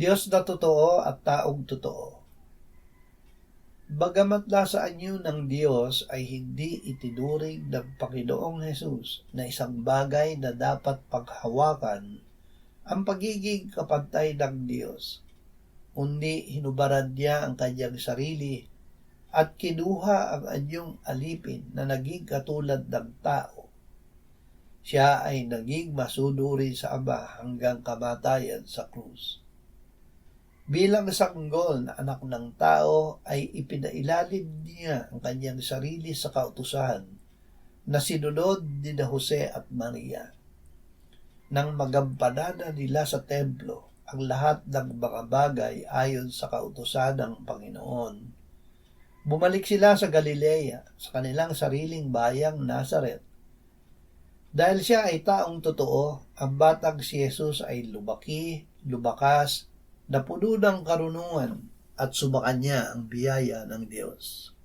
Diyos na totoo at taong totoo. Bagamat nasa anyo ng Diyos ay hindi itinuring ng Panginoong Hesus na isang bagay na dapat paghawakan ang pagiging kapantay ng Diyos, kundi hinubaran niya ang kanyang sarili at kinuha ang anyong alipin na naging katulad ng tao. Siya ay naging masunuri sa Ama hanggang kamatayan sa krus. Bilang sanggol na anak ng tao ay ipinailalim niya ang kanyang sarili sa kautusan na sinunod ni Jose at Maria. Nang magampanan nila sa templo ang lahat ng mga bagay ayon sa kautusan ng Panginoon, bumalik sila sa Galilea, sa kanilang sariling bayang Nazaret. Dahil siya ay taong totoo, ang batang si Jesus ay lumaki, lumakas, na puno ng karunungan at sumakanya ang biyaya ng Diyos.